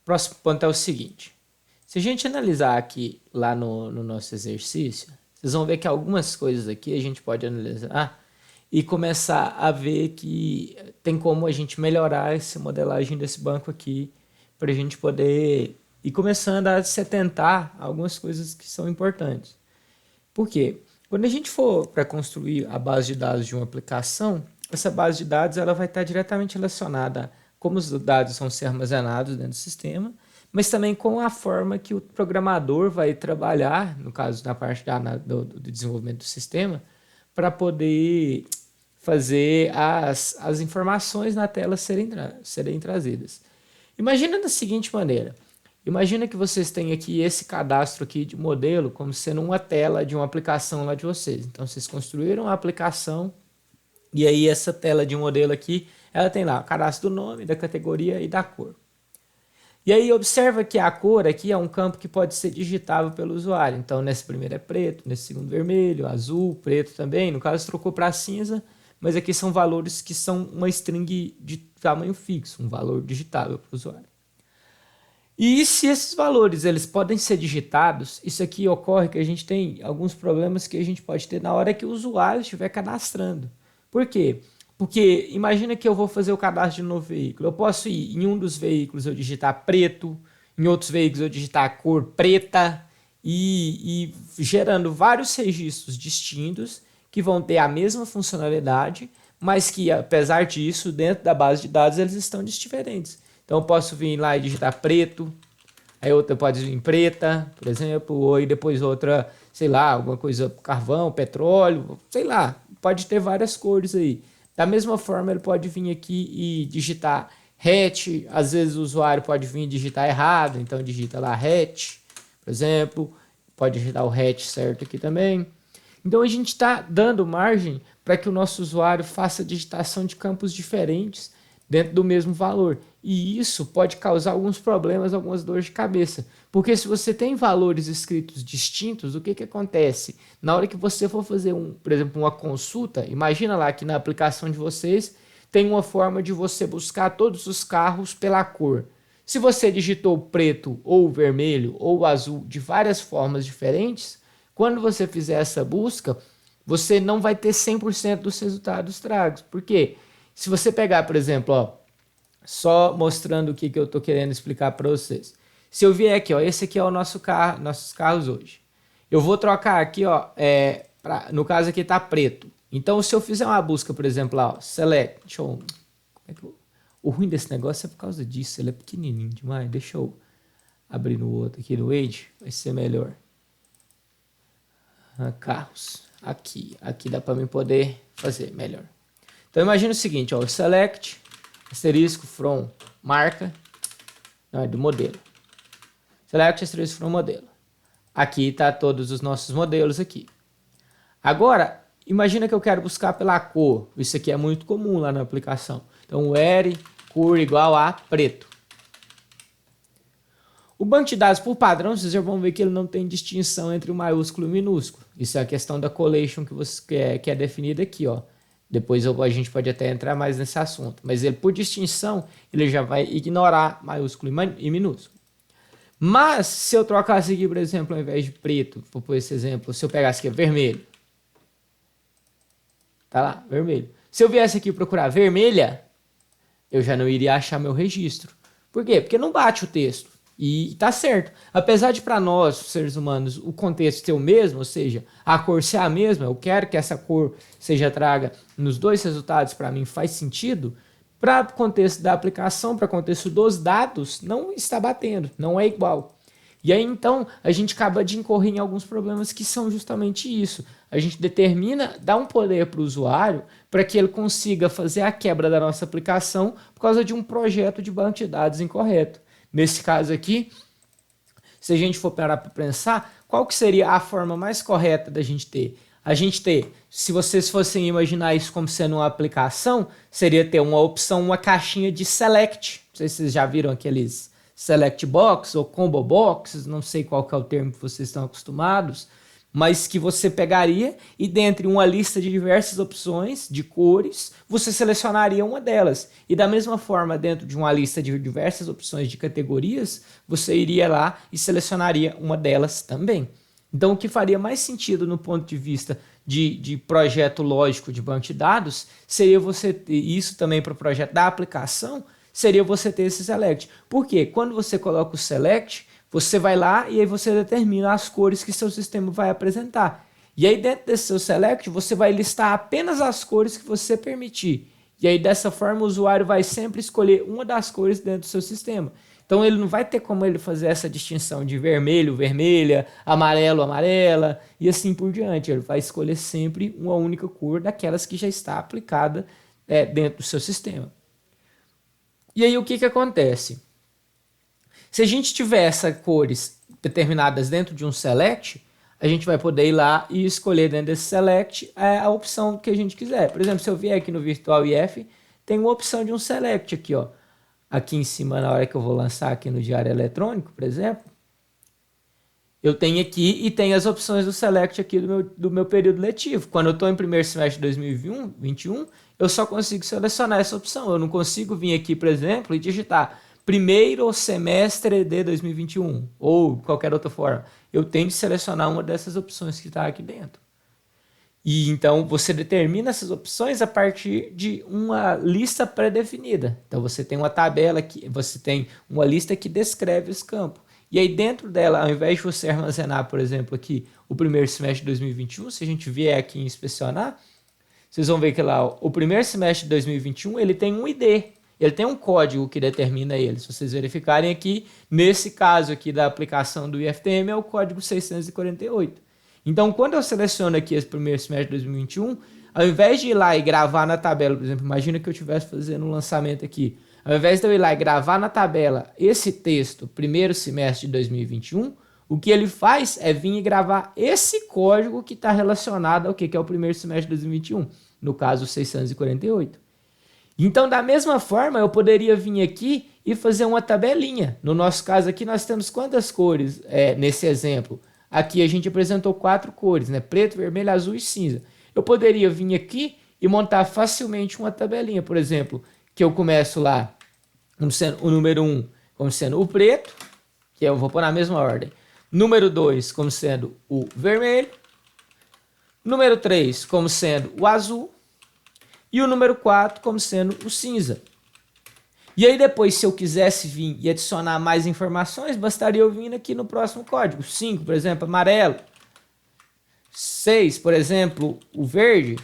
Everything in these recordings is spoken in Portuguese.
Próximo ponto é o seguinte. Se a gente analisar aqui lá no nosso exercício, vocês vão ver que algumas coisas aqui a gente pode analisar e começar a ver que tem como a gente melhorar essa modelagem desse banco aqui para a gente poder ir começando a se atentar a algumas coisas que são importantes. Por quê? Quando a gente for para construir a base de dados de uma aplicação, essa base de dados ela vai estar diretamente relacionada a como os dados vão ser armazenados dentro do sistema, mas também com a forma que o programador vai trabalhar, no caso na parte do desenvolvimento do sistema, para poder fazer as informações na tela serem trazidas. Imagina da seguinte maneira. Imagina que vocês têm aqui esse cadastro aqui de modelo como sendo uma tela de uma aplicação lá de vocês. Então, vocês construíram a aplicação e aí essa tela de modelo aqui, ela tem lá o cadastro do nome, da categoria e da cor. E aí observa que a cor aqui é um campo que pode ser digitável pelo usuário. Então, nesse primeiro é preto, nesse segundo vermelho, azul, preto também. No caso, trocou para cinza, mas aqui são valores que são uma string de tamanho fixo, um valor digitável para o usuário. E se esses valores eles podem ser digitados, isso aqui ocorre que a gente tem alguns problemas que a gente pode ter na hora que o usuário estiver cadastrando. Por quê? Porque imagina que eu vou fazer o cadastro de um novo veículo. Eu posso ir em um dos veículos eu digitar preto, em outros veículos eu digitar a cor preta e gerando vários registros distintos que vão ter a mesma funcionalidade, mas que apesar disso, dentro da base de dados eles estão diferentes. Então eu posso vir lá e digitar preto, aí outra pode vir preta, por exemplo, ou aí depois outra, sei lá, alguma coisa, carvão, petróleo, sei lá, pode ter várias cores aí. Da mesma forma ele pode vir aqui e digitar hatch, às vezes o usuário pode vir digitar errado, então digita lá hatch, por exemplo, pode digitar o hatch certo aqui também. Então a gente está dando margem para que o nosso usuário faça digitação de campos diferentes dentro do mesmo valor. E isso pode causar alguns problemas, algumas dores de cabeça. Porque se você tem valores escritos distintos, o que acontece? Na hora que você for fazer, por exemplo, uma consulta, imagina lá que na aplicação de vocês tem uma forma de você buscar todos os carros pela cor. Se você digitou preto ou vermelho ou azul de várias formas diferentes, quando você fizer essa busca, você não vai ter 100% dos resultados tragos. Por quê? Se você pegar, por exemplo, ó, só mostrando o que eu estou querendo explicar para vocês. Se eu vier aqui, ó, esse aqui é o nosso carro, nossos carros hoje. Eu vou trocar aqui, ó, no caso aqui está preto. Então, se eu fizer uma busca, por exemplo, lá, ó, select, o ruim desse negócio é por causa disso, ele é pequenininho demais. Deixa eu abrir no outro aqui, no Edge, vai ser melhor. Carros, aqui dá para mim poder fazer melhor. Então imagina o seguinte, ó, select, asterisco from marca, não é do modelo. Select asterisco from modelo. Aqui tá todos os nossos modelos aqui. Agora, imagina que eu quero buscar pela cor. Isso aqui é muito comum lá na aplicação. Então, where cor igual a preto. O banco de dados, por padrão, vocês já vão ver que ele não tem distinção entre o maiúsculo e o minúsculo. Isso é a questão da collation que é definida aqui, ó. Depois a gente pode até entrar mais nesse assunto. Mas ele, por distinção, ele já vai ignorar maiúsculo e minúsculo. Mas, se eu trocasse aqui, por exemplo, ao invés de preto, vou pôr esse exemplo, se eu pegasse aqui vermelho. Tá lá, vermelho. Se eu viesse aqui procurar vermelha, eu já não iria achar meu registro. Por quê? Porque não bate o texto. E tá certo. Apesar de para nós, seres humanos, o contexto ser o mesmo, ou seja, a cor ser a mesma, eu quero que essa cor seja traga nos dois resultados, para mim faz sentido, para o contexto da aplicação, para o contexto dos dados, não está batendo, não é igual. E aí então a gente acaba de incorrer em alguns problemas que são justamente isso. A gente determina, dá um poder para o usuário para que ele consiga fazer a quebra da nossa aplicação por causa de um projeto de banco de dados incorreto. Nesse caso aqui, se a gente for parar para pensar, qual que seria a forma mais correta da gente ter? A gente ter, se vocês fossem imaginar isso como sendo uma aplicação, seria ter uma opção, uma caixinha de select. Não sei se vocês já viram aqueles select box ou combo boxes, não sei qual que é o termo que vocês estão acostumados, mas que você pegaria e dentre uma lista de diversas opções de cores, você selecionaria uma delas. E da mesma forma, dentro de uma lista de diversas opções de categorias, você iria lá e selecionaria uma delas também. Então, o que faria mais sentido no ponto de vista de projeto lógico de banco de dados seria você ter isso também para o projeto da aplicação, seria você ter esse select. Por quê? Quando você coloca o select, você vai lá e aí você determina as cores que seu sistema vai apresentar. E aí dentro desse seu select, você vai listar apenas as cores que você permitir. E aí dessa forma o usuário vai sempre escolher uma das cores dentro do seu sistema. Então ele não vai ter como ele fazer essa distinção de vermelho, vermelha, amarelo, amarela e assim por diante. Ele vai escolher sempre uma única cor daquelas que já está aplicada dentro do seu sistema. E aí o que acontece? Se a gente tiver essas cores determinadas dentro de um select, a gente vai poder ir lá e escolher dentro desse select a opção que a gente quiser. Por exemplo, se eu vier aqui no Virtual IF, tem uma opção de um select aqui, ó. Aqui em cima, na hora que eu vou lançar aqui no diário eletrônico, por exemplo, eu tenho aqui e tem as opções do select aqui do meu período letivo. Quando eu estou em primeiro semestre de 2021, eu só consigo selecionar essa opção. Eu não consigo vir aqui, por exemplo, e digitar primeiro semestre de 2021 ou qualquer outra forma. Eu tenho de selecionar uma dessas opções que está aqui dentro. E então você determina essas opções a partir de uma lista pré-definida. Então você tem uma tabela que você tem uma lista que descreve esse campo. E aí dentro dela, ao invés de você armazenar, por exemplo, aqui o primeiro semestre de 2021, se a gente vier aqui inspecionar, vocês vão ver que lá o primeiro semestre de 2021 ele tem um ID. Ele tem um código que determina ele. Se vocês verificarem aqui, nesse caso aqui da aplicação do IFTM é o código 648. Então, quando eu seleciono aqui esse primeiro semestre de 2021, ao invés de ir lá e gravar na tabela, por exemplo, imagina que eu estivesse fazendo um lançamento aqui, ao invés de eu ir lá e gravar na tabela esse texto, primeiro semestre de 2021, o que ele faz é vir e gravar esse código que está relacionado ao que é o primeiro semestre de 2021, no caso 648. Então, da mesma forma, eu poderia vir aqui e fazer uma tabelinha. No nosso caso aqui, nós temos quantas cores nesse exemplo? Aqui a gente apresentou 4 cores, né? Preto, vermelho, azul e cinza. Eu poderia vir aqui e montar facilmente uma tabelinha, por exemplo, que eu começo lá, como sendo o número 1 como sendo o preto, que eu vou pôr na mesma ordem. Número 2 como sendo o vermelho. Número 3 como sendo o azul. E o número 4 como sendo o cinza. E aí depois, se eu quisesse vir e adicionar mais informações, bastaria eu vir aqui no próximo código. 5, por exemplo, amarelo. 6, por exemplo, o verde.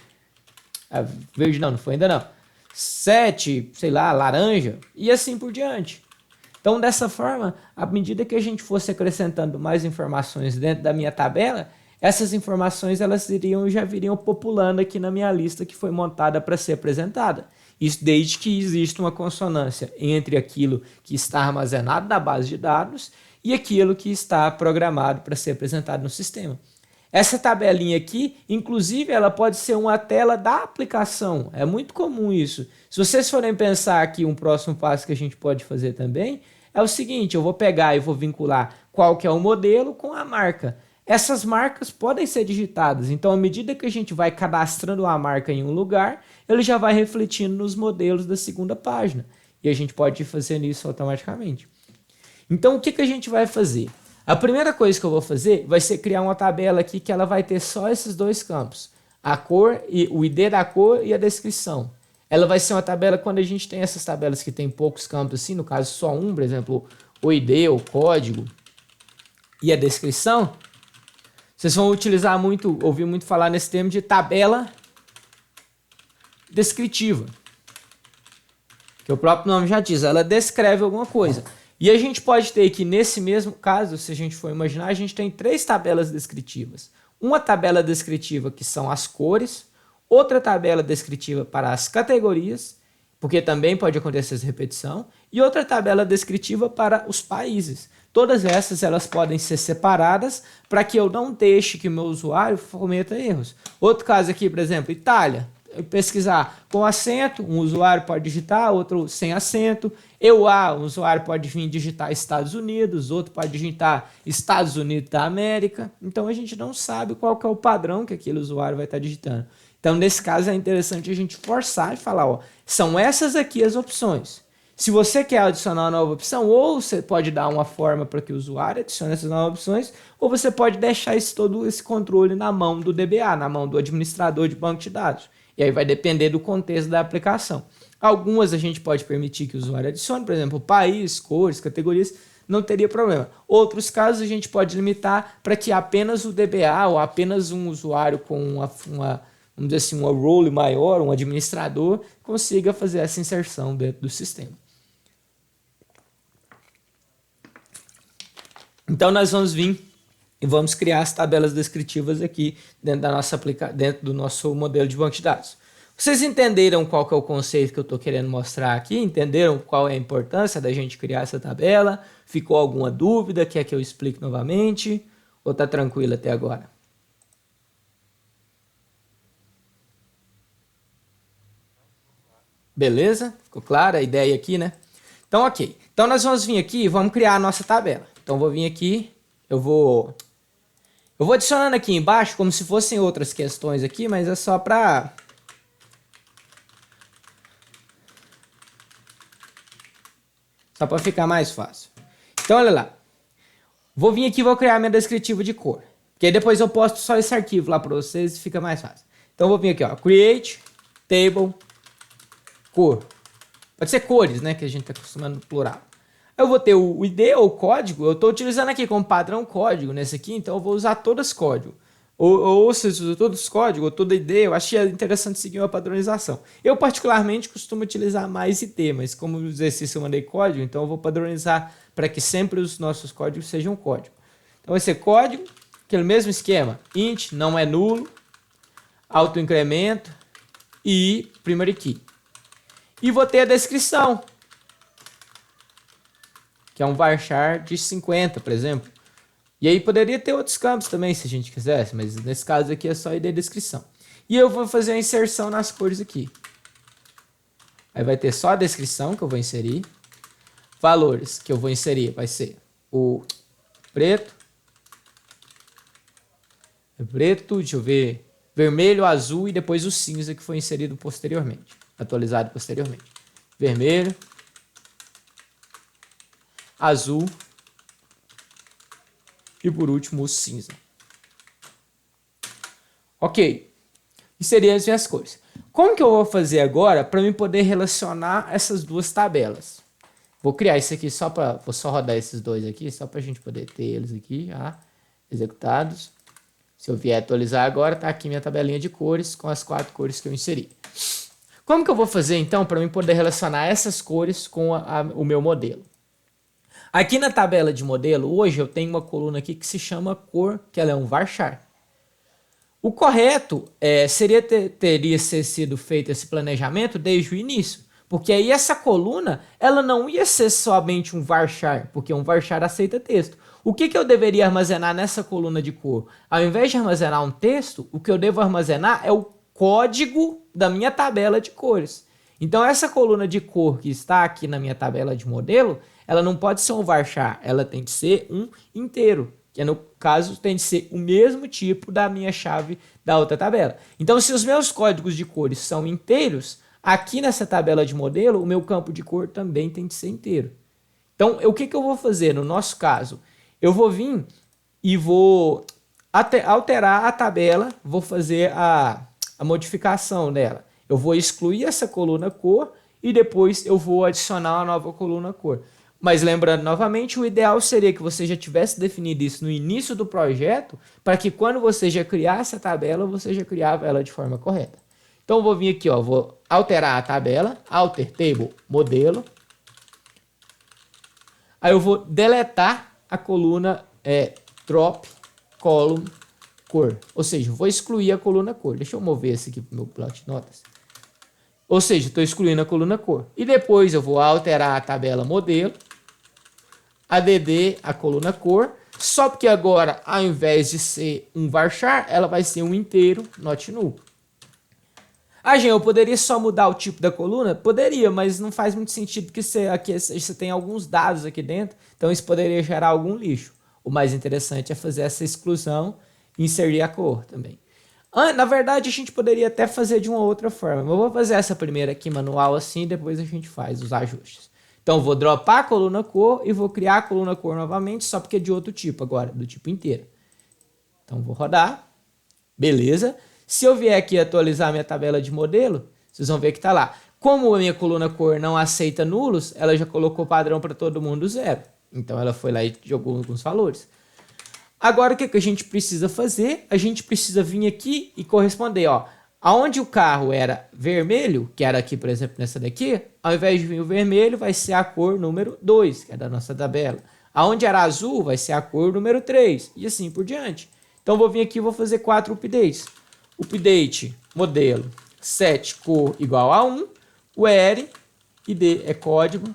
Verde não foi ainda não. 7, sei lá, laranja. E assim por diante. Então, dessa forma, à medida que a gente fosse acrescentando mais informações dentro da minha tabela, essas informações elas já viriam populando aqui na minha lista que foi montada para ser apresentada. Isso desde que exista uma consonância entre aquilo que está armazenado na base de dados e aquilo que está programado para ser apresentado no sistema. Essa tabelinha aqui, inclusive, ela pode ser uma tela da aplicação. É muito comum isso. Se vocês forem pensar aqui, um próximo passo que a gente pode fazer também é o seguinte: eu vou pegar e vou vincular qual que é o modelo com a marca. Essas marcas podem ser digitadas, então à medida que a gente vai cadastrando uma marca em um lugar, ele já vai refletindo nos modelos da segunda página. E a gente pode ir fazendo isso automaticamente. Então o que a gente vai fazer? A primeira coisa que eu vou fazer vai ser criar uma tabela aqui que ela vai ter só esses dois campos. A cor, e o ID da cor e a descrição. Ela vai ser uma tabela quando a gente tem essas tabelas que tem poucos campos assim, no caso só um, por exemplo, o ID, o código e a descrição. Vocês vão ouvir muito falar nesse termo de tabela descritiva. Que o próprio nome já diz, ela descreve alguma coisa. E a gente pode ter aqui, nesse mesmo caso, se a gente for imaginar, a gente tem 3 tabelas descritivas. Uma tabela descritiva que são as cores, outra tabela descritiva para as categorias, porque também pode acontecer essa repetição, e outra tabela descritiva para os países. Todas essas elas podem ser separadas para que eu não deixe que o meu usuário cometa erros. Outro caso aqui, por exemplo, Itália. pesquisar com acento, um usuário pode digitar, outro sem acento. EUA, um usuário pode vir digitar Estados Unidos, outro pode digitar Estados Unidos da América. Então a gente não sabe qual que é o padrão que aquele usuário vai estar digitando. Então nesse caso é interessante a gente forçar e falar, ó, são essas aqui as opções. Se você quer adicionar uma nova opção, ou você pode dar uma forma para que o usuário adicione essas novas opções, ou você pode deixar todo esse controle na mão do DBA, na mão do administrador de banco de dados. E aí vai depender do contexto da aplicação. Algumas a gente pode permitir que o usuário adicione, por exemplo, país, cores, categorias, não teria problema. Outros casos a gente pode limitar para que apenas o DBA ou apenas um usuário com vamos dizer assim, uma role maior, um administrador, consiga fazer essa inserção dentro do sistema. Então nós vamos vir e vamos criar as tabelas descritivas aqui dentro do nosso modelo de banco de dados. Vocês entenderam qual que é o conceito que eu estou querendo mostrar aqui? Entenderam qual é a importância da gente criar essa tabela? Ficou alguma dúvida? Quer que eu explique novamente? Ou está tranquilo até agora? Beleza? Ficou clara a ideia aqui, né? Então, ok. Então, nós vamos vir aqui e vamos criar a nossa tabela. Então, vou vir aqui, eu vou adicionando aqui embaixo como se fossem outras questões aqui, mas é só para... Só para ficar mais fácil. Então, olha lá. Vou vir aqui e vou criar minha descritiva de cor. Porque aí depois eu posto só esse arquivo lá para vocês e fica mais fácil. Então, eu vou vir aqui, ó. Create, table, cor. Pode ser cores, né? Que a gente está acostumando no plural. Eu vou ter o ID ou código. Eu estou utilizando aqui como padrão código nesse aqui. Então, eu vou usar todas código. Ou se usa todos código ou todo ID, eu achei interessante seguir uma padronização. Eu, particularmente, costumo utilizar mais ID, mas como o exercício eu mandei código, então eu vou padronizar para que sempre os nossos códigos sejam código. Então vai ser código, aquele mesmo esquema, int, não é nulo, autoincremento e primary key. E vou ter a descrição, que é um varchar de 50, por exemplo. E aí poderia ter outros campos também, se a gente quisesse, mas nesse caso aqui é só ID descrição. E eu vou fazer a inserção nas cores aqui. Aí vai ter só a descrição que eu vou inserir. Valores que eu vou inserir vai ser o preto. Deixa eu ver, vermelho, azul e depois o cinza que foi inserido posteriormente, atualizado posteriormente. Vermelho, azul e por último o cinza. Ok, e seriam as minhas cores. Como que eu vou fazer agora para eu poder relacionar essas duas tabelas? Vou criar isso aqui vou só rodar esses dois aqui, só para a gente poder ter eles aqui já executados. Se eu vier atualizar agora, tá aqui minha tabelinha de cores com as 4 cores que eu inseri. Como que eu vou fazer então para eu poder relacionar essas cores com o meu modelo? Aqui na tabela de modelo, hoje eu tenho uma coluna aqui que se chama cor, que ela é um varchar. O correto teria sido feito esse planejamento desde o início, porque aí essa coluna ela não ia ser somente um varchar, porque um varchar aceita texto. O que eu deveria armazenar nessa coluna de cor? Ao invés de armazenar um texto, o que eu devo armazenar é o código da minha tabela de cores. Então essa coluna de cor que está aqui na minha tabela de modelo, ela não pode ser um varchar, ela tem que ser um inteiro, que no caso tem que ser o mesmo tipo da minha chave da outra tabela. Então se os meus códigos de cores são inteiros, aqui nessa tabela de modelo, o meu campo de cor também tem que ser inteiro. Então o que eu vou fazer no nosso caso? Eu vou vir e vou alterar a tabela, vou fazer a modificação dela. Eu vou excluir essa coluna cor e depois eu vou adicionar uma nova coluna cor. Mas lembrando novamente, o ideal seria que você já tivesse definido isso no início do projeto, para que quando você já criasse a tabela, você já criava ela de forma correta. Então eu vou vir aqui, ó, vou alterar a tabela, alter table modelo. Aí eu vou deletar a coluna drop column cor, ou seja, eu vou excluir a coluna cor. Deixa eu mover esse aqui para o meu bloco de notas. Ou seja, estou excluindo a coluna cor. E depois eu vou alterar a tabela modelo, add a coluna cor, só porque agora, ao invés de ser um varchar, ela vai ser um inteiro not null. Ah, Jean, eu poderia só mudar o tipo da coluna? Poderia, mas não faz muito sentido porque você tem alguns dados aqui dentro, então isso poderia gerar algum lixo. O mais interessante é fazer essa exclusão e inserir a cor também. Na verdade, a gente poderia até fazer de uma outra forma, mas eu vou fazer essa primeira aqui manual assim, depois a gente faz os ajustes. Então, eu vou dropar a coluna cor e vou criar a coluna cor novamente, só porque é de outro tipo agora, do tipo inteiro. Então, vou rodar. Beleza. Se eu vier aqui atualizar a minha tabela de modelo, vocês vão ver que está lá. Como a minha coluna cor não aceita nulos, ela já colocou padrão para todo mundo 0. Então, ela foi lá e jogou alguns valores. Agora, o que a gente precisa fazer? A gente precisa vir aqui e corresponder, ó. Aonde o carro era vermelho, que era aqui, por exemplo, nessa daqui, ao invés de vir o vermelho, vai ser a cor número 2, que é da nossa tabela. Aonde era azul, vai ser a cor número 3, e assim por diante. Então, vou vir aqui e vou fazer 4 updates. Update, modelo, set, cor igual a 1, where, id é código,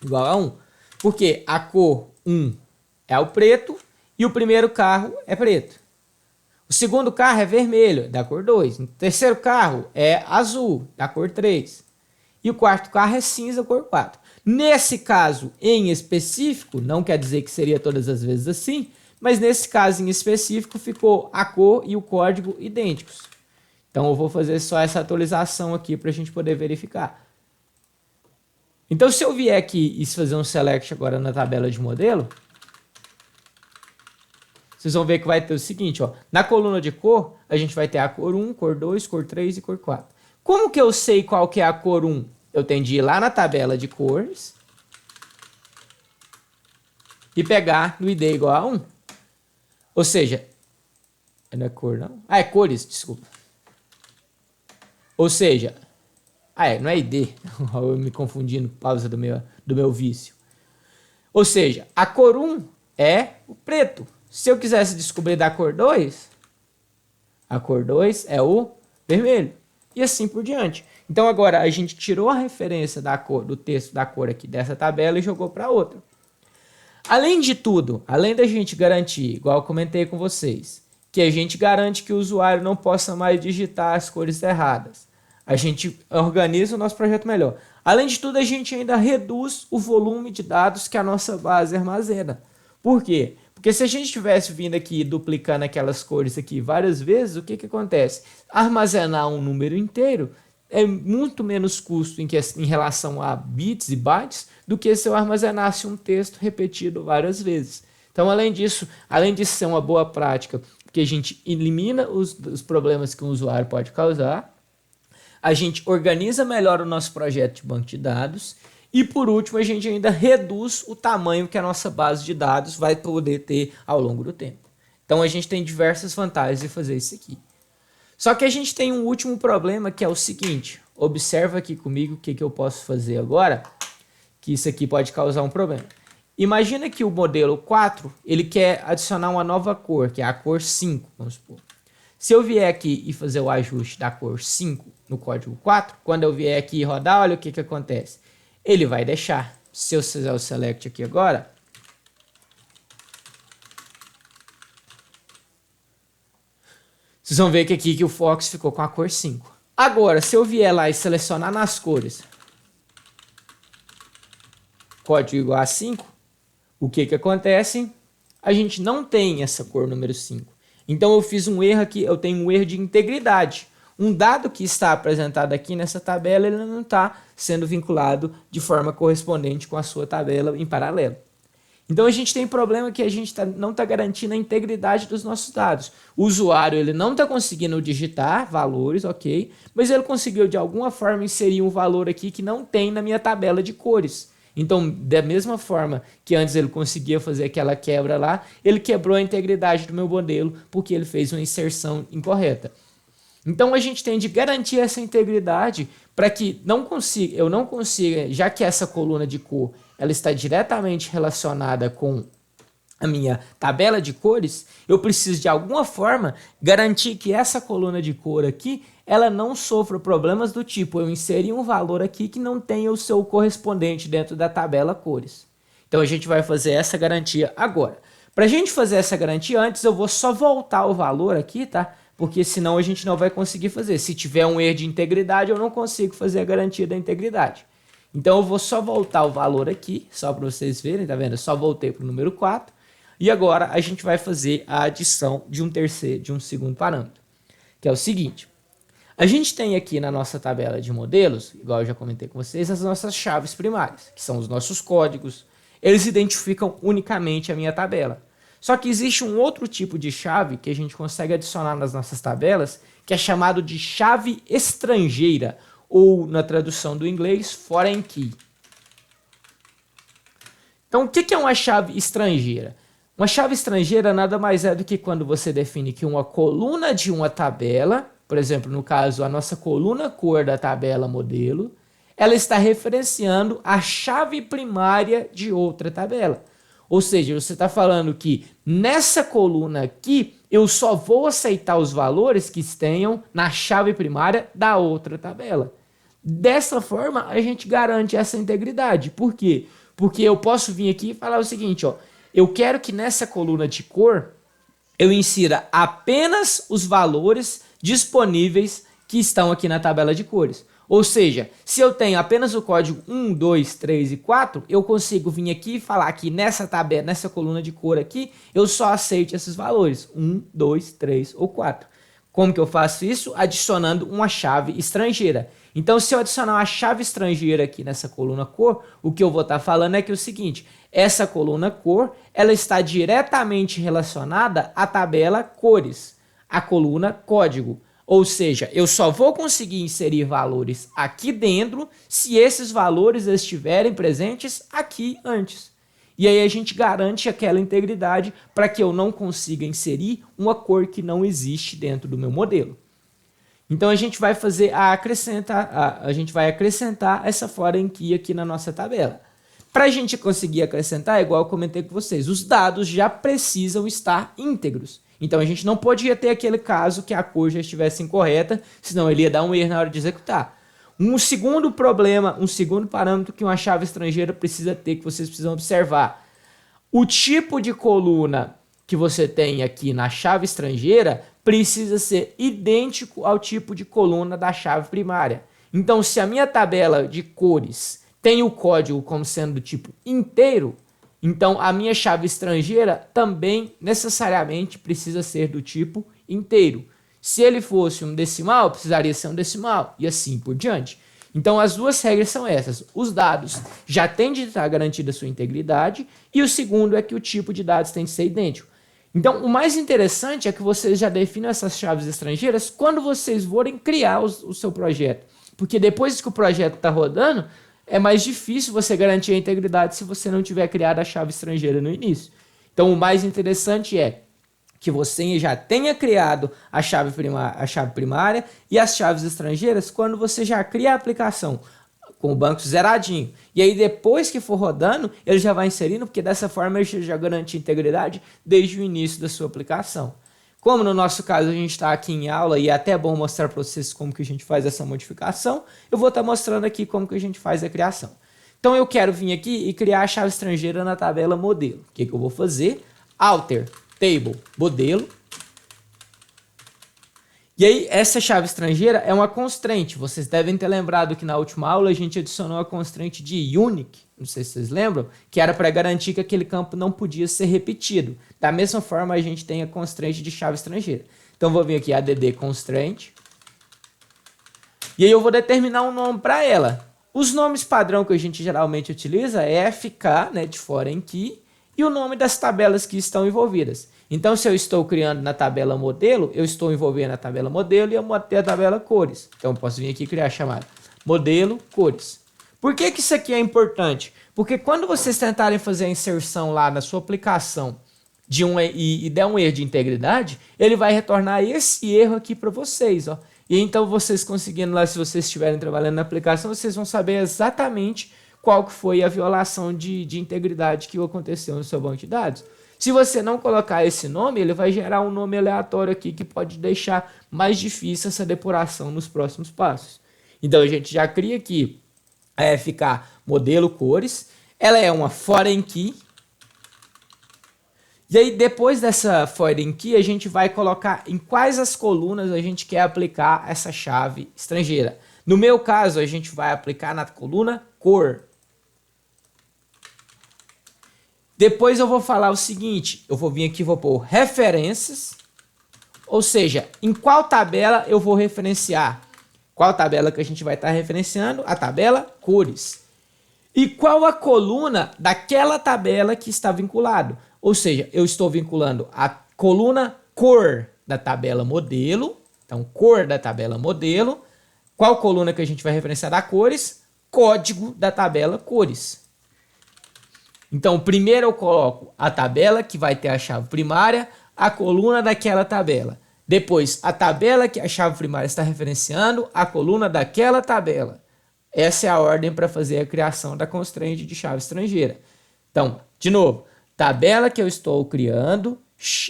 igual a 1. Porque a cor 1 é o preto e o primeiro carro é preto. O segundo carro é vermelho, da cor 2. O terceiro carro é azul, da cor 3. E o quarto carro é cinza, cor 4. Nesse caso em específico, não quer dizer que seria todas as vezes assim, mas nesse caso em específico ficou a cor e o código idênticos. Então eu vou fazer só essa atualização aqui para a gente poder verificar. Então se eu vier aqui e fazer um select agora na tabela de modelo, vocês vão ver que vai ter o seguinte, ó. Na coluna de cor, a gente vai ter a cor 1, cor 2, cor 3 e cor 4. Como que eu sei qual que é a cor 1? Eu tenho de ir lá na tabela de cores e pegar no ID igual a 1. Ou seja, não é cor não? Ah, é cores, desculpa. Ou seja, não é ID. Eu me confundindo por causa do meu vício. Ou seja, a cor 1 é o preto. Se eu quisesse descobrir da cor 2, a cor 2 é o vermelho. E assim por diante. Então agora a gente tirou a referência da cor, do texto da cor aqui dessa tabela e jogou para outra. Além de tudo, além da gente garantir, igual eu comentei com vocês, que a gente garante que o usuário não possa mais digitar as cores erradas. A gente organiza o nosso projeto melhor. Além de tudo, a gente ainda reduz o volume de dados que a nossa base armazena. Por quê? Porque se a gente tivesse vindo aqui duplicando aquelas cores aqui várias vezes, o que acontece? Armazenar um número inteiro é muito menos custo em relação a bits e bytes do que se eu armazenasse um texto repetido várias vezes. Então, além disso ser uma boa prática, porque a gente elimina os problemas que um usuário pode causar, a gente organiza melhor o nosso projeto de banco de dados e, por último, a gente ainda reduz o tamanho que a nossa base de dados vai poder ter ao longo do tempo. Então, a gente tem diversas vantagens de fazer isso aqui. Só que a gente tem um último problema, que é o seguinte. Observa aqui comigo o que eu posso fazer agora, que isso aqui pode causar um problema. Imagina que o modelo 4, ele quer adicionar uma nova cor, que é a cor 5, vamos supor. Se eu vier aqui e fazer o ajuste da cor 5 no código 4, quando eu vier aqui e rodar, olha o que acontece. Ele vai deixar. Se eu fizer o select aqui agora, vocês vão ver que aqui que o Fox ficou com a cor 5. Agora, se eu vier lá e selecionar nas cores código igual a 5, o que acontece? A gente não tem essa cor número 5. Então eu fiz um erro aqui, eu tenho um erro de integridade. Um dado que está apresentado aqui nessa tabela, ele não está sendo vinculado de forma correspondente com a sua tabela em paralelo. Então a gente tem problema que a gente não está garantindo a integridade dos nossos dados. O usuário ele não está conseguindo digitar valores, ok, mas ele conseguiu de alguma forma inserir um valor aqui que não tem na minha tabela de cores. Então, da mesma forma que antes ele conseguia fazer aquela quebra lá, ele quebrou a integridade do meu modelo porque ele fez uma inserção incorreta. Então a gente tem de garantir essa integridade para que eu não consiga, já que essa coluna de cor ela está diretamente relacionada com a minha tabela de cores, eu preciso de alguma forma garantir que essa coluna de cor aqui ela não sofra problemas do tipo eu inseri um valor aqui que não tenha o seu correspondente dentro da tabela cores. Então a gente vai fazer essa garantia agora. Para a gente fazer essa garantia, antes eu vou só voltar o valor aqui, tá? porque senão a gente não vai conseguir fazer. Se tiver um erro de integridade, eu não consigo fazer a garantia da integridade. Então eu vou só voltar o valor aqui, só para vocês verem, tá vendo? Eu só voltei para o número 4. E agora a gente vai fazer a adição de um segundo parâmetro, que é o seguinte. A gente tem aqui na nossa tabela de modelos, igual eu já comentei com vocês, as nossas chaves primárias, que são os nossos códigos. Eles identificam unicamente a minha tabela. Só que existe um outro tipo de chave que a gente consegue adicionar nas nossas tabelas, que é chamado de chave estrangeira, ou na tradução do inglês, foreign key. Então, o que é uma chave estrangeira? Uma chave estrangeira nada mais é do que quando você define que uma coluna de uma tabela, por exemplo, no caso, a nossa coluna cor da tabela modelo, ela está referenciando a chave primária de outra tabela. Ou seja, você está falando que nessa coluna aqui, eu só vou aceitar os valores que tenham na chave primária da outra tabela. Dessa forma, a gente garante essa integridade. Por quê? Porque eu posso vir aqui e falar o seguinte, ó, eu quero que nessa coluna de cor eu insira apenas os valores disponíveis que estão aqui na tabela de cores. Ou seja, se eu tenho apenas o código 1, 2, 3 e 4, eu consigo vir aqui e falar que nessa tabela, nessa coluna de cor aqui, eu só aceito esses valores, 1, 2, 3 ou 4. Como que eu faço isso? Adicionando uma chave estrangeira. Então, se eu adicionar uma chave estrangeira aqui nessa coluna cor, o que eu vou estar falando é que é o seguinte, essa coluna cor, ela está diretamente relacionada à tabela cores, a coluna código. Ou seja, eu só vou conseguir inserir valores aqui dentro se esses valores estiverem presentes aqui antes. E aí a gente garante aquela integridade para que eu não consiga inserir uma cor que não existe dentro do meu modelo. Então a gente vai fazer a gente vai acrescentar essa foreign key aqui na nossa tabela. Para a gente conseguir acrescentar, igual eu comentei com vocês, os dados já precisam estar íntegros. Então a gente não podia ter aquele caso que a cor já estivesse incorreta, senão ele ia dar um erro na hora de executar. Um segundo problema, um segundo parâmetro que uma chave estrangeira precisa ter, que vocês precisam observar. O tipo de coluna que você tem aqui na chave estrangeira precisa ser idêntico ao tipo de coluna da chave primária. Então, se a minha tabela de cores tem o código como sendo do tipo inteiro, então a minha chave estrangeira também necessariamente precisa ser do tipo inteiro. Se ele fosse um decimal, precisaria ser um decimal e assim por diante. Então as duas regras são essas. Os dados já têm de estar garantida a sua integridade e o segundo é que o tipo de dados tem de ser idêntico. Então o mais interessante é que vocês já definem essas chaves estrangeiras quando vocês forem criar o seu projeto. Porque depois que o projeto está rodando, é mais difícil você garantir a integridade se você não tiver criado a chave estrangeira no início. Então o mais interessante é que você já tenha criado a chave primária e as chaves estrangeiras quando você já cria a aplicação com o banco zeradinho. E aí depois que for rodando, ele já vai inserindo, porque dessa forma ele já garante integridade desde o início da sua aplicação. Como no nosso caso a gente está aqui em aula e é até bom mostrar para vocês como que a gente faz essa modificação, eu vou estar mostrando aqui como que a gente faz a criação. Então eu quero vir aqui e criar a chave estrangeira na tabela modelo. O que eu vou fazer? Alter table modelo. E aí essa chave estrangeira é uma constraint. Vocês devem ter lembrado que na última aula a gente adicionou a constraint de unique, não sei se vocês lembram, que era para garantir que aquele campo não podia ser repetido. Da mesma forma a gente tem a constraint de chave estrangeira. Então vou vir aqui add constraint. E aí eu vou determinar um nome para ela. Os nomes padrão que a gente geralmente utiliza é FK, né, de foreign key, e o nome das tabelas que estão envolvidas. Então, se eu estou criando na tabela modelo, eu estou envolvendo a tabela modelo e eu botei a tabela cores. Então, eu posso vir aqui e criar a chamada modelo cores. Por que que isso aqui é importante? Porque quando vocês tentarem fazer a inserção lá na sua aplicação e der um erro de integridade, ele vai retornar esse erro aqui para vocês, ó. E então, vocês conseguindo lá, se vocês estiverem trabalhando na aplicação, vocês vão saber exatamente qual que foi a violação de integridade que aconteceu no seu banco de dados. Se você não colocar esse nome, ele vai gerar um nome aleatório aqui que pode deixar mais difícil essa depuração nos próximos passos. Então a gente já cria aqui a FK modelo cores, ela é uma foreign key, E aí, depois dessa foreign key, a gente vai colocar em quais as colunas a gente quer aplicar essa chave estrangeira. No meu caso, a gente vai aplicar na coluna cor. Depois eu vou falar o seguinte, eu vou vir aqui e vou pôr referências, ou seja, em qual tabela eu vou referenciar. Qual tabela que a gente vai estar referenciando? A tabela cores. E qual a coluna daquela tabela que está vinculado? Ou seja, eu estou vinculando a coluna cor da tabela modelo. Então, cor da tabela modelo. Qual coluna que a gente vai referenciar da cores? Código da tabela cores. Então, primeiro eu coloco a tabela que vai ter a chave primária, a coluna daquela tabela. Depois, a tabela que a chave primária está referenciando, a coluna daquela tabela. Essa é a ordem para fazer a criação da constraint de chave estrangeira. Então, de novo, tabela que eu estou criando,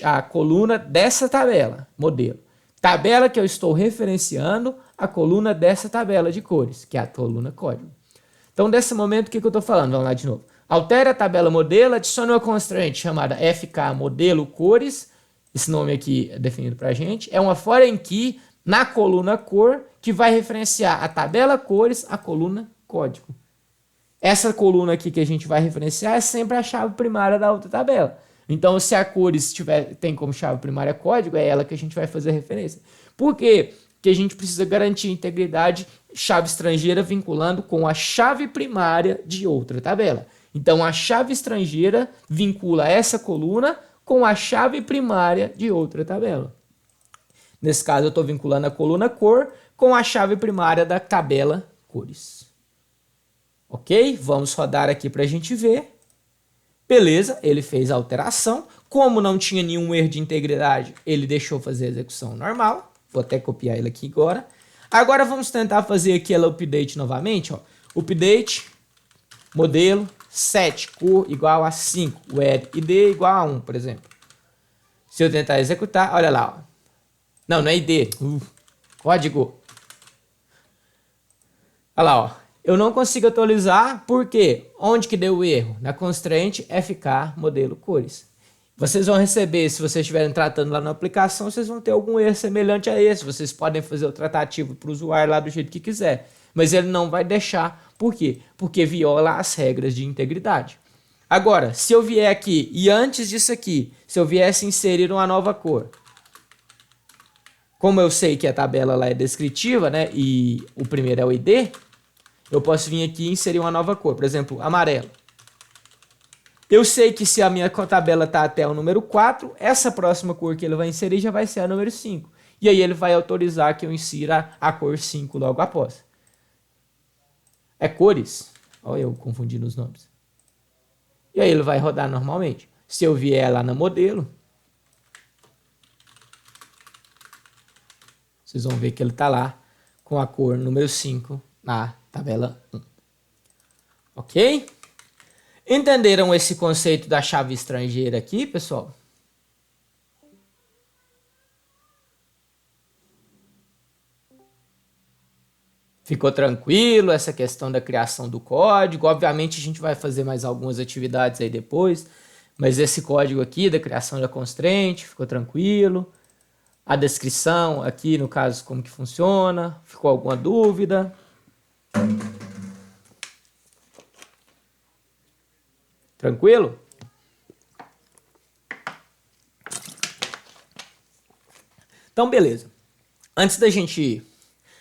a coluna dessa tabela, modelo. Tabela que eu estou referenciando, a coluna dessa tabela de cores, que é a coluna código. Então, nesse momento, o que eu estou falando? Vamos lá de novo. Altere a tabela modelo, adicione uma constraint chamada FK modelo cores. Esse nome aqui é definido para a gente. É uma foreign key na coluna cor que vai referenciar a tabela cores, a coluna código. Essa coluna aqui que a gente vai referenciar é sempre a chave primária da outra tabela. Então, se a cores tem como chave primária código, é ela que a gente vai fazer referência. Por quê? Porque a gente precisa garantir a integridade chave estrangeira vinculando com a chave primária de outra tabela. Então, a chave estrangeira vincula essa coluna com a chave primária de outra tabela. Nesse caso, eu estou vinculando a coluna cor com a chave primária da tabela cores. Ok? Vamos rodar aqui para a gente ver. Beleza, ele fez a alteração. Como não tinha nenhum erro de integridade, ele deixou fazer a execução normal. Vou até copiar ele aqui agora. Agora vamos tentar fazer aqui ela update novamente. Ó. Update, modelo, set, cor igual a 5. Where id igual a 1, por exemplo. Se eu tentar executar, olha lá. Ó. Não é id. Código. Olha lá, ó. Eu não consigo atualizar, por quê? Onde que deu o erro? Na constraint FK modelo cores. Vocês vão receber, se vocês estiverem tratando lá na aplicação, vocês vão ter algum erro semelhante a esse. Vocês podem fazer o tratativo para o usuário lá do jeito que quiser. Mas ele não vai deixar. Por quê? Porque viola as regras de integridade. Agora, se eu vier aqui, e antes disso aqui, se eu viesse inserir uma nova cor, como eu sei que a tabela lá é descritiva, né, e o primeiro é o ID, eu posso vir aqui e inserir uma nova cor, por exemplo, amarelo. Eu sei que se a minha tabela está até o número 4, essa próxima cor que ele vai inserir já vai ser a número 5. E aí ele vai autorizar que eu insira a cor 5 logo após. É cores. Olha eu confundindo os nomes. E aí ele vai rodar normalmente. Se eu vier lá no modelo, vocês vão ver que ele está lá com a cor número 5 na tabela 1. Ok? Entenderam esse conceito da chave estrangeira aqui, pessoal? Ficou tranquilo essa questão da criação do código? Obviamente a gente vai fazer mais algumas atividades aí depois, mas esse código aqui da criação da constraint, ficou tranquilo? A descrição aqui, no caso, como que funciona? Ficou alguma dúvida? Tranquilo? Então, beleza. Antes da gente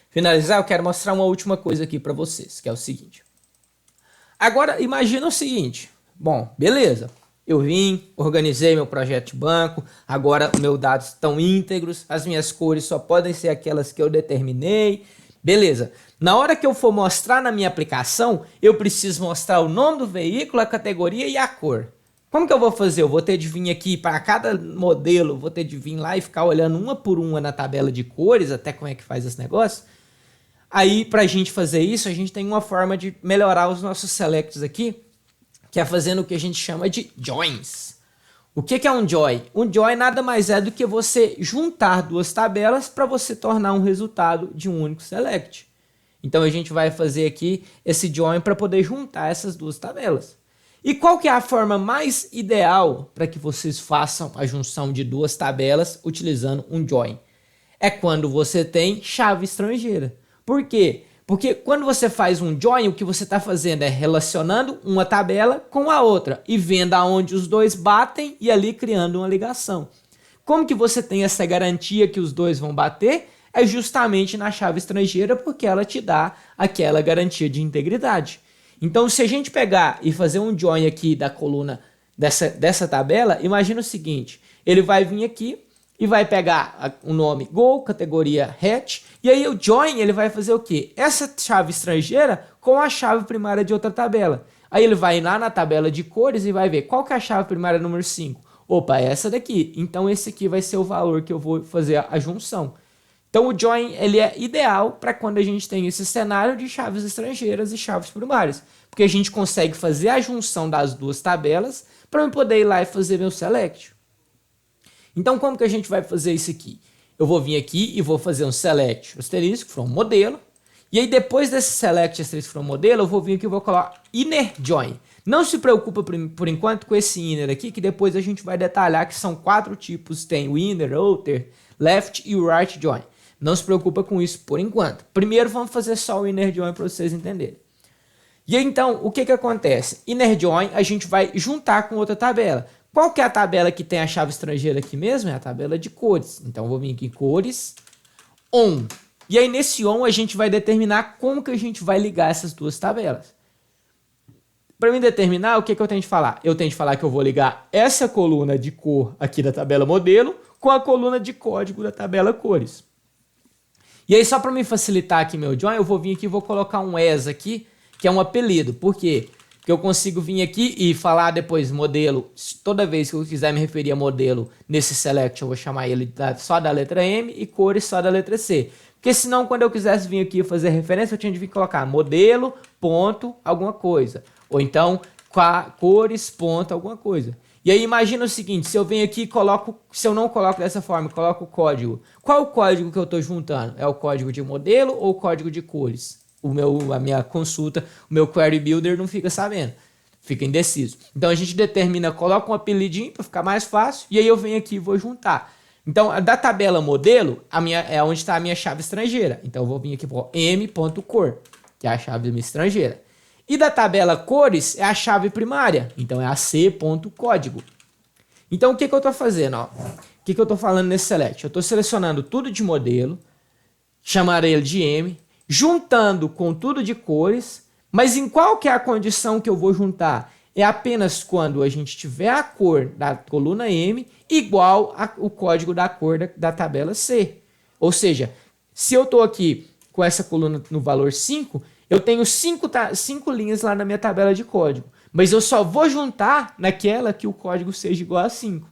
finalizar, eu quero mostrar uma última coisa aqui para vocês, que é o seguinte. Agora, imagina o seguinte. Bom, beleza. Eu vim, organizei meu projeto de banco, agora meus dados estão íntegros, as minhas cores só podem ser aquelas que eu determinei. Beleza. Na hora que eu for mostrar na minha aplicação, eu preciso mostrar o nome do veículo, a categoria e a cor. Como que eu vou fazer? Eu vou ter de vir aqui para cada modelo, vou ter de vir lá e ficar olhando uma por uma na tabela de cores, até como é que faz esse negócio. Aí, para a gente fazer isso, a gente tem uma forma de melhorar os nossos selects aqui, que é fazendo o que a gente chama de joins. O que é um join? Um join nada mais é do que você juntar duas tabelas para você tornar um resultado de um único select. Então a gente vai fazer aqui esse join para poder juntar essas duas tabelas. E qual que é a forma mais ideal para que vocês façam a junção de duas tabelas utilizando um join? É quando você tem chave estrangeira. Por quê? Porque quando você faz um join, o que você está fazendo é relacionando uma tabela com a outra e vendo aonde os dois batem e ali criando uma ligação. Como que você tem essa garantia que os dois vão bater? É justamente na chave estrangeira, porque ela te dá aquela garantia de integridade. Então, se a gente pegar e fazer um join aqui da coluna dessa tabela, imagina o seguinte, ele vai vir aqui e vai pegar o nome Go, categoria Hatch, e aí o join ele vai fazer o quê? Essa chave estrangeira com a chave primária de outra tabela. Aí ele vai lá na tabela de cores e vai ver qual que é a chave primária número 5. Opa, é essa daqui. Então esse aqui vai ser o valor que eu vou fazer a junção. Então o join ele é ideal para quando a gente tem esse cenário de chaves estrangeiras e chaves primárias, porque a gente consegue fazer a junção das duas tabelas para eu poder ir lá e fazer meu select. Então como que a gente vai fazer isso aqui? Eu vou vir aqui e vou fazer um select asterisco from modelo. E aí depois desse select asterisco from modelo, eu vou vir aqui e vou colocar inner join. Não se preocupa por enquanto com esse inner aqui, que depois a gente vai detalhar que são 4 tipos, tem o inner, outer, left e o right join. Não se preocupa com isso por enquanto. Primeiro vamos fazer só o inner join para vocês entenderem. E aí, então, o que que acontece? Inner join a gente vai juntar com outra tabela. Qual que é a tabela que tem a chave estrangeira aqui mesmo? É a tabela de cores. Então, eu vou vir aqui em cores, on. E aí, nesse on, a gente vai determinar como que a gente vai ligar essas duas tabelas. Para mim determinar, o que que eu tenho de falar? Eu tenho de falar que eu vou ligar essa coluna de cor aqui da tabela modelo com a coluna de código da tabela cores. E aí, só para me facilitar aqui meu join, eu vou vir aqui e vou colocar um as aqui, que é um apelido. Por quê? Porque eu consigo vir aqui e falar depois modelo. Toda vez que eu quiser me referir a modelo nesse select, eu vou chamar ele só da letra M e cores só da letra C. Porque senão, quando eu quisesse vir aqui fazer referência, eu tinha de vir colocar modelo, ponto, alguma coisa. Ou então, cores, ponto, alguma coisa. E aí imagina o seguinte, se eu venho aqui e coloco, se eu não coloco dessa forma, coloco o código. Qual o código que eu estou juntando? É o código de modelo ou o código de cores? A minha consulta, o meu query builder não fica sabendo. Fica indeciso. Então a gente determina, coloca um apelidinho para ficar mais fácil, e aí eu venho aqui e vou juntar. Então, da tabela modelo, é onde está a minha chave estrangeira. Então eu vou vir aqui para m.cor, que é a chave estrangeira. E da tabela cores é a chave primária, então é a c.código. Então o que que eu estou fazendo? Ó? O que que eu estou falando nesse select? Eu estou selecionando tudo de modelo, chamarei ele de M, juntando com tudo de cores, mas em qual que é a condição que eu vou juntar? É apenas quando a gente tiver a cor da coluna M igual ao código da cor da tabela C. Ou seja, se eu estou aqui com essa coluna no valor 5, eu tenho 5 linhas lá na minha tabela de código, mas eu só vou juntar naquela que o código seja igual a 5.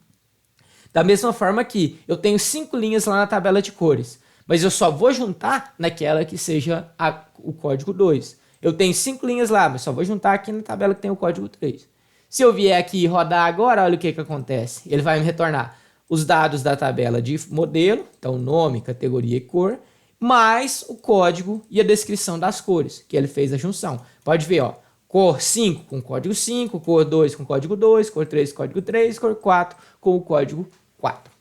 Da mesma forma que eu tenho 5 linhas lá na tabela de cores, mas eu só vou juntar naquela que seja o código 2. Eu tenho 5 linhas lá, mas só vou juntar aqui na tabela que tem o código 3. Se eu vier aqui e rodar agora, olha o que que acontece. Ele vai me retornar os dados da tabela de modelo, então nome, categoria e cor, mais o código e a descrição das cores, que ele fez a junção. Pode ver, ó, cor 5 com código 5, cor 2 com código 2, cor 3 com código 3, cor 4 com o código 4.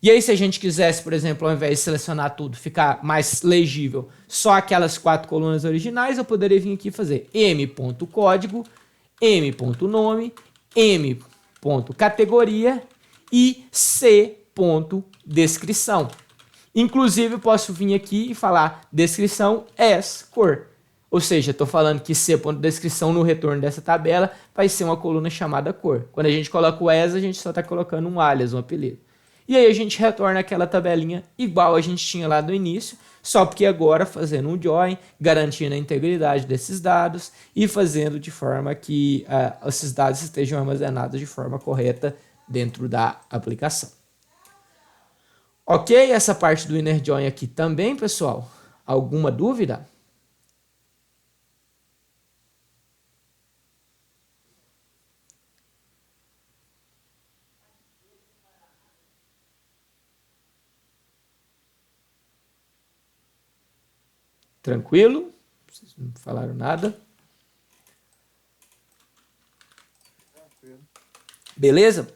E aí, se a gente quisesse, por exemplo, ao invés de selecionar tudo, ficar mais legível, só aquelas 4 colunas originais, eu poderia vir aqui e fazer m.código, m.nome, m.categoria e c.descrição. Inclusive, eu posso vir aqui e falar descrição as cor. Ou seja, estou falando que c.descrição no retorno dessa tabela vai ser uma coluna chamada cor. Quando a gente coloca o as, a gente só está colocando um alias, um apelido. E aí a gente retorna aquela tabelinha igual a gente tinha lá no início, só porque agora fazendo um join, garantindo a integridade desses dados e fazendo de forma que esses dados estejam armazenados de forma correta dentro da aplicação. Ok? Essa parte do inner join aqui também, pessoal. Alguma dúvida? Tranquilo? Vocês não falaram nada? Beleza?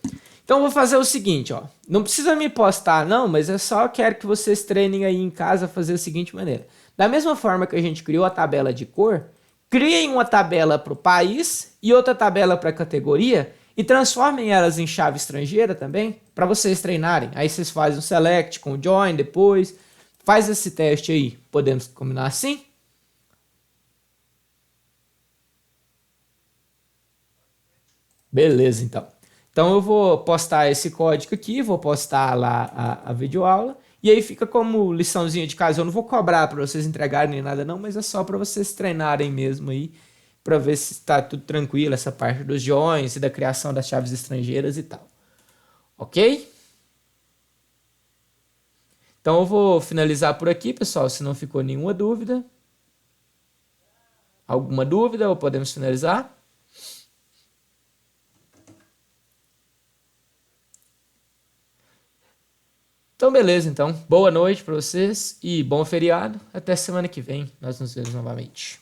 Então eu vou fazer o seguinte, ó. Não precisa me postar não, mas eu só quero que vocês treinem aí em casa fazer da seguinte maneira. Da mesma forma que a gente criou a tabela de cor, criem uma tabela para o país e outra tabela para a categoria e transformem elas em chave estrangeira também, para vocês treinarem. Aí vocês fazem um select com o join depois. Faz esse teste aí. Podemos combinar assim? Beleza, então. Então eu vou postar esse código aqui, vou postar lá a videoaula, e aí fica como liçãozinha de casa. Eu não vou cobrar para vocês entregarem nem nada não, mas é só para vocês treinarem mesmo aí, para ver se está tudo tranquilo, essa parte dos joins e da criação das chaves estrangeiras e tal. Ok? Então eu vou finalizar por aqui, pessoal, se não ficou nenhuma dúvida. Alguma dúvida ou podemos finalizar? Então, beleza, então. Boa noite para vocês e bom feriado. Até semana que vem. Nós nos vemos novamente.